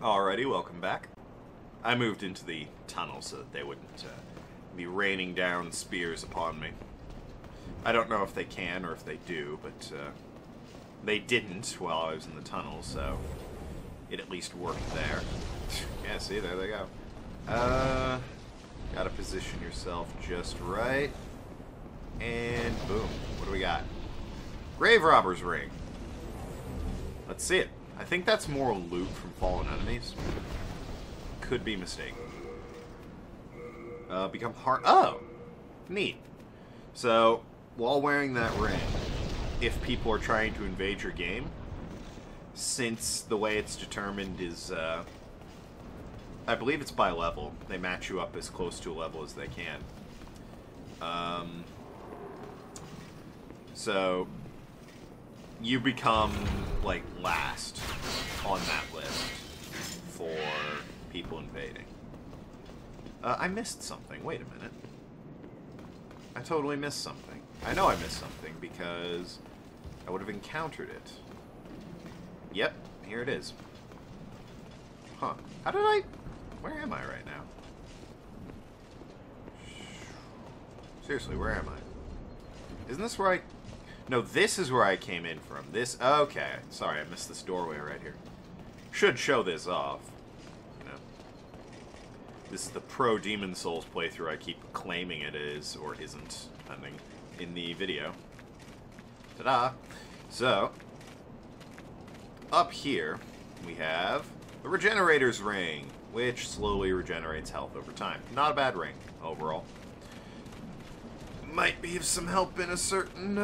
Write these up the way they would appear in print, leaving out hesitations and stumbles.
Alrighty, welcome back. I moved into the tunnel so that they wouldn't be raining down spears upon me. I don't know if they can or if they do, but they didn't while I was in the tunnel, so it at least worked there. Yeah, see, there they go. Gotta position yourself just right. And boom. What do we got? Grave Robber's Ring. Let's see it. I think that's more loot from fallen enemies. Could be mistaken. Become hard. Oh! Neat. So, while wearing that ring, if people are trying to invade your game, since the way it's determined is, I believe it's by level. They match you up as close to a level as they can. So, you become, like, last on that list for people invading. I missed something. Wait a minute. I totally missed something. I know I missed something because I would have encountered it. Yep, here it is. Huh. How did I... Where am I right now? Seriously, where am I? Isn't this where I... No, this is where I came in from. This... Okay. Sorry, I missed this doorway right here. Should show this off. You know. This is the pro Demon Souls playthrough I keep claiming it is, or isn't, depending, in the video. Ta-da! So, up here, we have the Regenerator's Ring, which slowly regenerates health over time. Not a bad ring, overall. Might be of some help in a certain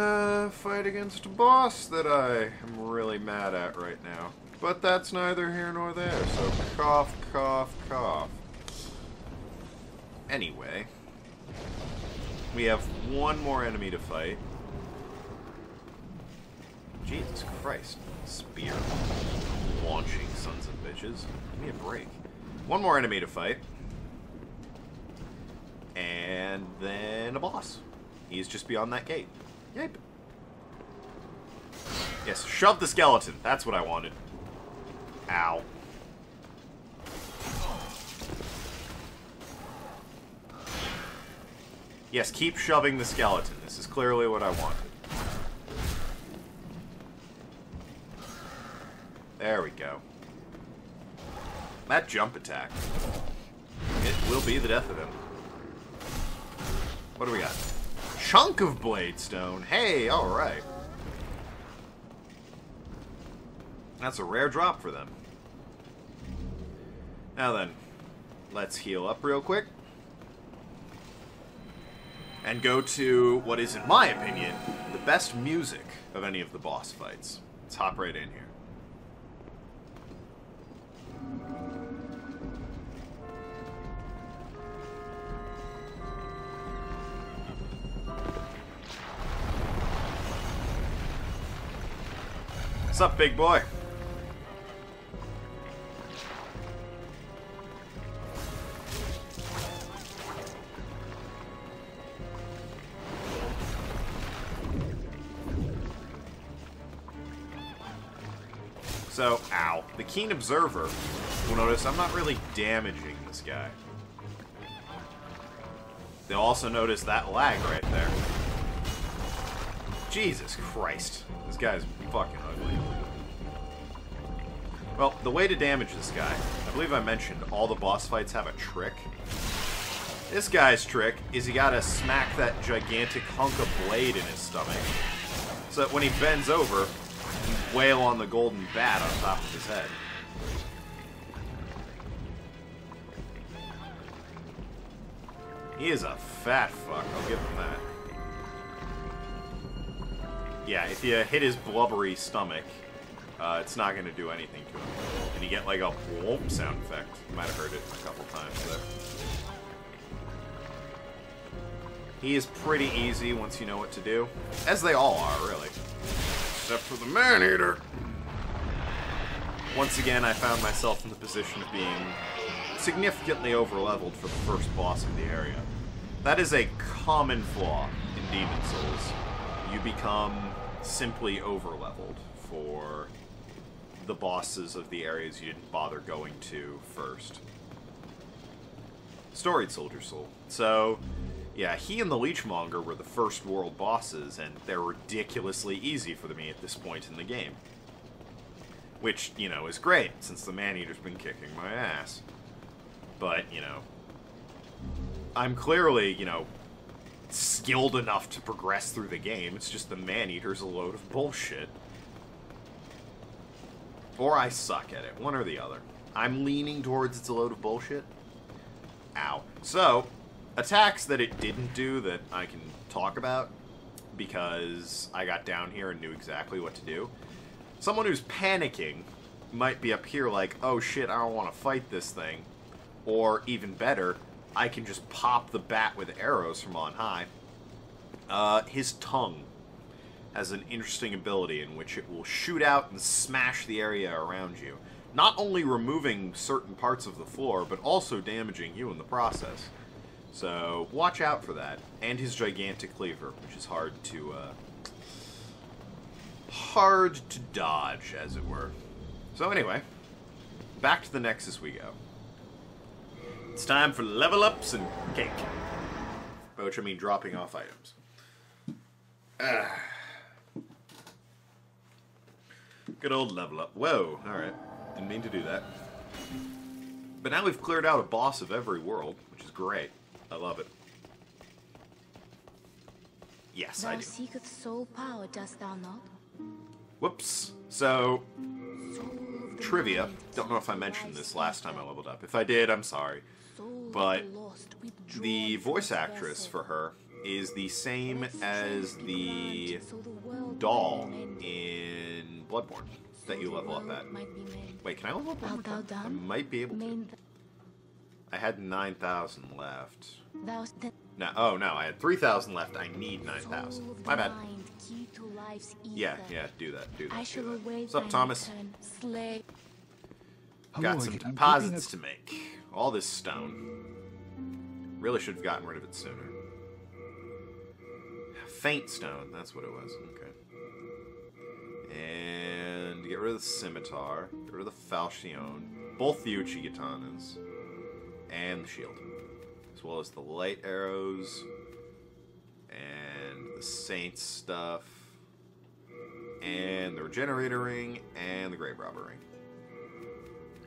fight against a boss that I am really mad at right now. But that's neither here nor there, so cough, cough, cough. Anyway, we have one more enemy to fight. Jesus Christ. Spear. Launching sons of bitches. Give me a break. One more enemy to fight. And then a boss. He's just beyond that gate. Yep. Yes, shove the skeleton. That's what I wanted. Ow. Yes, keep shoving the skeleton. This is clearly what I wanted. There we go. That jump attack. It will be the death of him. What do we got? Chunk of Bladestone. Hey, alright. That's a rare drop for them. Now then, let's heal up real quick. And go to what is, in my opinion, the best music of any of the boss fights. Let's hop right in here. What's up, big boy? So, ow. The keen observer will notice I'm not really damaging this guy. They'll also notice that lag right there. Jesus Christ. This guy's fucking ugly. Well, the way to damage this guy, I believe I mentioned all the boss fights have a trick. This guy's trick is you gotta smack that gigantic hunk of blade in his stomach, so that when he bends over, you wail on the golden bat on top of his head. He is a fat fuck, I'll give him that. Yeah, if you hit his blubbery stomach, it's not going to do anything to him. And you get like a whoop sound effect. You might have heard it a couple times there. He is pretty easy once you know what to do. As they all are, really. Except for the Man-Eater. Once again, I found myself in the position of being significantly over-leveled for the first boss of the area. That is a common flaw in Demon Souls. You become simply over-leveled for the bosses of the areas you didn't bother going to first. Storied Soldier Soul. So, yeah, he and the Leechmonger were the first world bosses, and they're ridiculously easy for me at this point in the game. Which, you know, is great, since the Man-Eater's been kicking my ass. But, you know, I'm clearly, you know, skilled enough to progress through the game. It's just the Man-Eater's a load of bullshit. Or I suck at it, one or the other. I'm leaning towards it's a load of bullshit. Ow. So, attacks that it didn't do that I can talk about, because I got down here and knew exactly what to do. Someone who's panicking might be up here like, oh shit, I don't want to fight this thing. Or, even better, I can just pop the bat with arrows from on high. His tongue has an interesting ability in which it will shoot out and smash the area around you. Not only removing certain parts of the floor, but also damaging you in the process. So, watch out for that. And his gigantic cleaver, which is hard to dodge, as it were. So anyway, back to the Nexus we go. It's time for level ups and cake. By which I mean dropping off items. Good old level up. Whoa, alright. Didn't mean to do that. But now we've cleared out a boss of every world, which is great. I love it. Yes, I do. Thou seeketh soul power, dost thou not? Whoops. So, trivia. Don't know if I mentioned this last time I leveled up. If I did, I'm sorry. But the voice actress for her is the same as the doll in Bloodborne that you level up at. Wait, can I level up one more time? I might be able to. I had 9,000 left. No, oh no, I had 3,000 left. I need 9,000. My bad. Yeah, do that. What's up, Thomas? Got some deposits to make. All this stone. Really should have gotten rid of it sooner. Faint stone, that's what it was. Okay. And get rid of the scimitar. Get rid of the falchion. Both the Uchi-Katanas. And the shield. As well as the light arrows. And the Saints stuff. And the Regenerator Ring. And the Grave Robber Ring.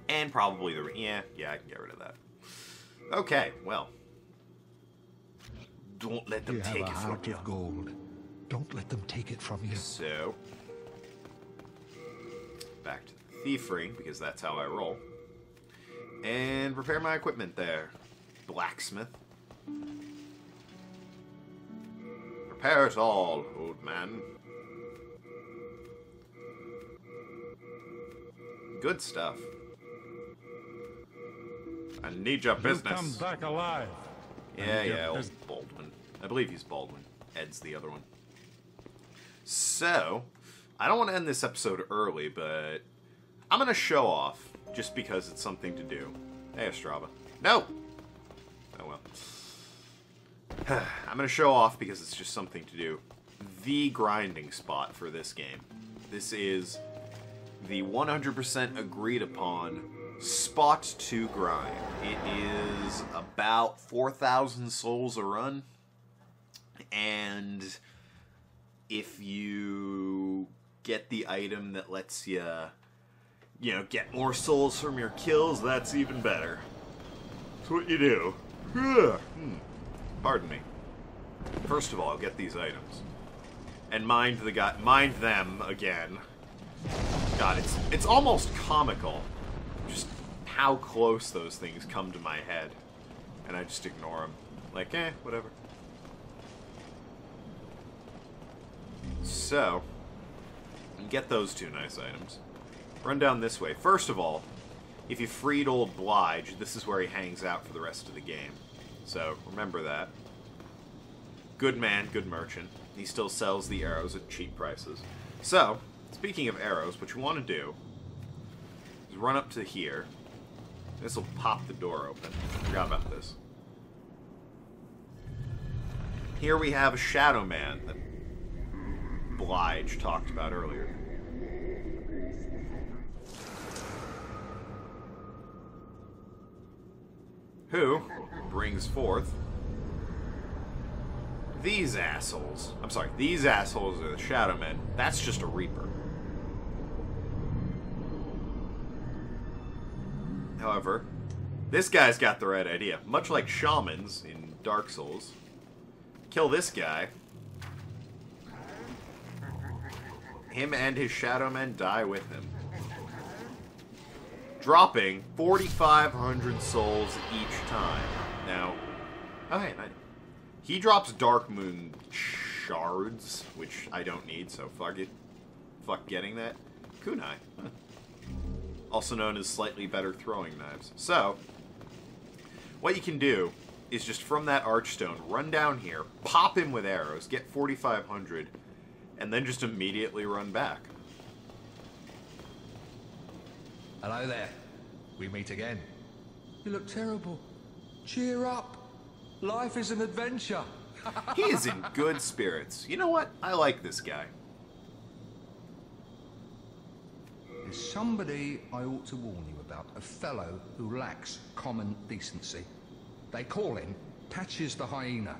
And probably the... Yeah, I can get rid of that. Okay, well. Don't let them take it from you. Gold. Don't let them take it from you. So, back to the thief ring, because that's how I roll. And repair my equipment there. Blacksmith. Repair it all, old man. Good stuff. I need your business. Come back alive. Yeah, old Baldwin. I believe he's Baldwin. Ed's the other one. So, I don't want to end this episode early, but I'm going to show off just because it's something to do. Hey, Ostrava. No! Oh, well. I'm going to show off because it's just something to do. The grinding spot for this game. This is the 100% agreed upon spot to grind. It is about 4,000 souls a run, and if you get the item that lets you, get more souls from your kills, that's even better. That's what you do. Pardon me. First of all, get these items, and mind them again. God, it's almost comical. Just how close those things come to my head. And I just ignore them. Like, whatever. So, get those two nice items. Run down this way. First of all, if you freed old Blige, this is where he hangs out for the rest of the game. So, remember that. Good man, good merchant. He still sells the arrows at cheap prices. So, speaking of arrows, what you want to do is run up to here. This will pop the door open. Forgot about this. Here we have a Shadow Man that Blige talked about earlier. who brings forth these assholes. I'm sorry, these assholes are the Shadow Men. That's just a Reaper. However, this guy's got the right idea. Much like shamans in Dark Souls. Kill this guy. Him and his Shadow Men die with him. Dropping 4,500 souls each time. Now, okay, he drops Dark Moon shards, which I don't need, so fuck it. Fuck getting that. Kunai. Huh. Also known as slightly better throwing knives. So, what you can do is just from that Archstone, run down here, pop him with arrows, get 4,500, and then just immediately run back. Hello there. We meet again. You look terrible. Cheer up. Life is an adventure. He is in good spirits. You know what? I like this guy. There's somebody I ought to warn you about. A fellow who lacks common decency. They call him Patches the Hyena.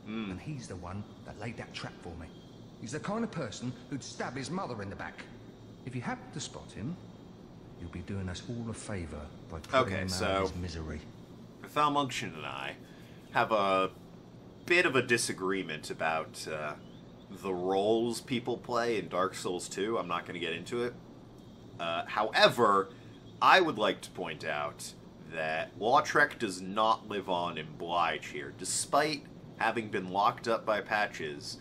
And he's the one that laid that trap for me. He's the kind of person who'd stab his mother in the back. If you happen to spot him, you'll be doing us all a favour by putting him out of his misery. Thalmunction and I have a bit of a disagreement about the roles people play in Dark Souls 2. I'm not going to get into it. However, I would like to point out that Lautrec does not live on in Blige here. Despite having been locked up by Patches,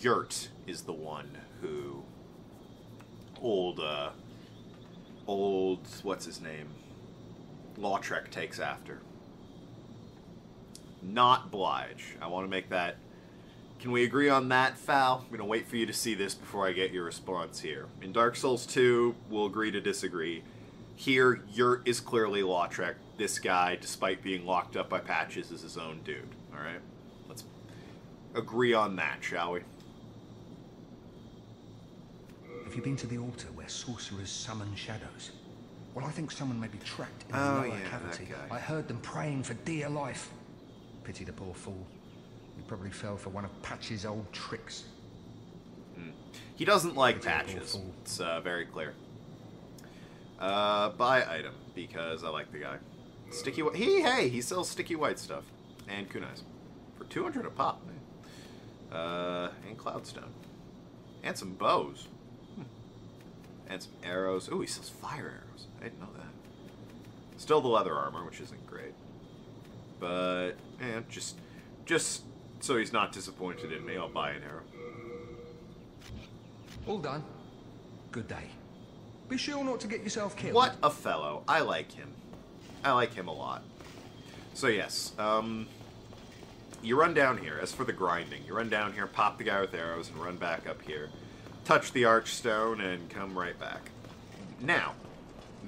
Yurt is the one who old, what's his name? Lautrec takes after. Not Blige. I want to make that... Can we agree on that, Fal? I'm going to wait for you to see this before I get your response here. In Dark Souls 2, we'll agree to disagree. Here, Yurt is clearly Lautrec. This guy, despite being locked up by Patches, is his own dude. Alright? Let's agree on that, shall we? Have you been to the altar where sorcerers summon shadows? Well, I think someone may be trapped in the lower cavity. That guy. I heard them praying for dear life. Pity the poor fool. He probably fell for one of Patch's old tricks. He doesn't like Patches. It's very clear. Buy item, because I like the guy. Sticky white. He sells sticky white stuff. And kunais. For 200 a pop. And cloudstone. And some bows. And some arrows. Ooh, he sells fire arrows. I didn't know that. Still the leather armor, which isn't great. But, yeah, just so he's not disappointed in me, I'll buy an arrow. All done. Good day. Be sure not to get yourself killed. What a fellow. I like him. I like him a lot. So yes, you run down here. As for the grinding, you run down here, pop the guy with arrows, and run back up here. Touch the Archstone, and come right back. Now,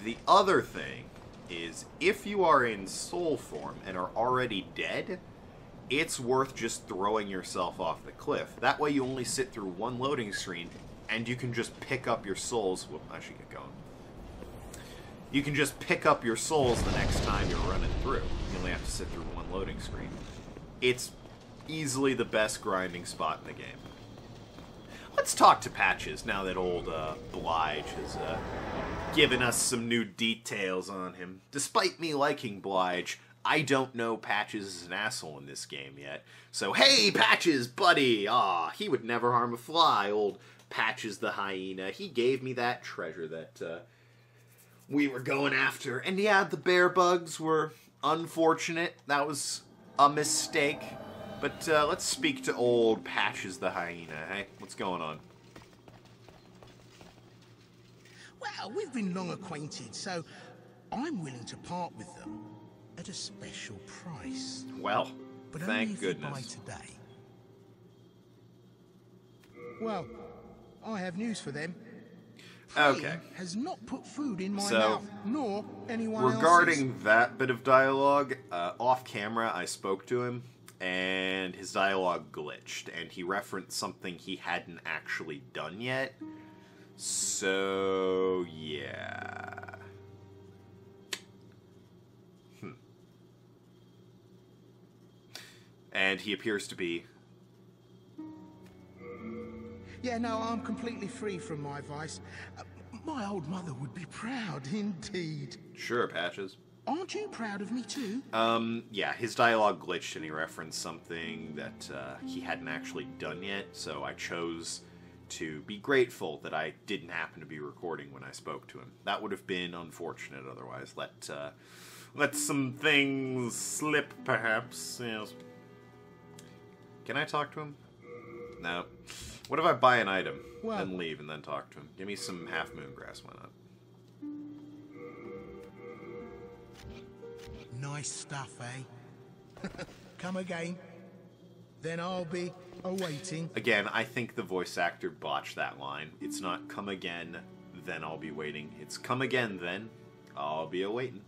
the other thing is, if you are in soul form and are already dead, it's worth just throwing yourself off the cliff. That way you only sit through one loading screen, and you can just pick up your souls. Whoop, I should get going. You can just pick up your souls the next time you're running through. You only have to sit through one loading screen. It's easily the best grinding spot in the game. Let's talk to Patches now that old Blige has given us some new details on him. Despite me liking Blige, I don't know Patches is an asshole in this game yet. So, hey, Patches, buddy! Aw, he would never harm a fly, old Patches the Hyena. He gave me that treasure that we were going after. And yeah, the bear bugs were unfortunate. That was a mistake. But let's speak to old Patches the Hyena. Hey, what's going on? Well, we've been long acquainted, so I'm willing to part with them at a special price. Well, But thank only if you buy goodness. today. Well, I have news for them. Okay. Flame has not put food in my So, mouth, nor anyone else's. Regarding that bit of dialogue, off camera I spoke to him, and his dialogue glitched, and he referenced something he hadn't actually done yet. So, yeah. And he appears to be... Yeah, no, I'm completely free from my vice. My old mother would be proud, indeed. Sure, Patches. Aren't you proud of me, too? Yeah, his dialogue glitched and he referenced something that he hadn't actually done yet, so I chose to be grateful that I didn't happen to be recording when I spoke to him. That would have been unfortunate otherwise. Let some things slip, perhaps. Yes. Can I talk to him? No. What if I buy an item, then leave, and then talk to him? Give me some half-moon grass, why not? Nice stuff, eh? Come again. Then I'll be awaiting. Again, I think the voice actor botched that line. It's not come again, then I'll be waiting. It's come again, then I'll be awaiting.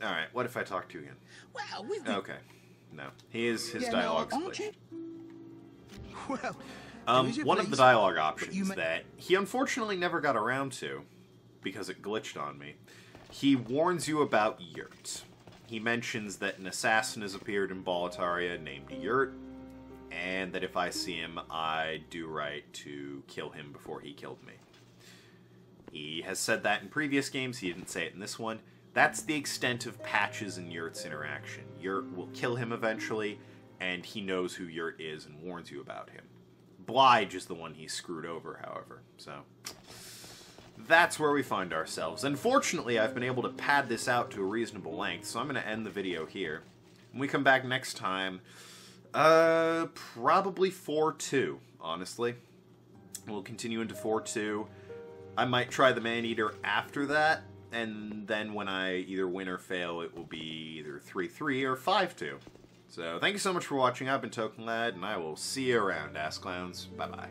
Alright, what if I talk to you again? Well, we've been... Okay. No. His dialogue's aren't you? glitched. Well, one of the dialogue options that he unfortunately never got around to, because it glitched on me, he warns you about Yurt. He mentions that an assassin has appeared in Boletaria named Yurt, and that if I see him, I do right to kill him before he killed me. He has said that in previous games, he didn't say it in this one. That's the extent of Patches and Yurt's interaction. Yurt will kill him eventually, and he knows who Yurt is and warns you about him. Blige is the one he screwed over, however, so... That's where we find ourselves. Unfortunately, I've been able to pad this out to a reasonable length, so I'm going to end the video here. When we come back next time, probably 4-2, honestly. We'll continue into 4-2. I might try the Man-Eater after that, and then when I either win or fail, it will be either 3-3 or 5-2. So, thank you so much for watching. I've been Tokenlad, and I will see you around, ass clowns. Bye-bye.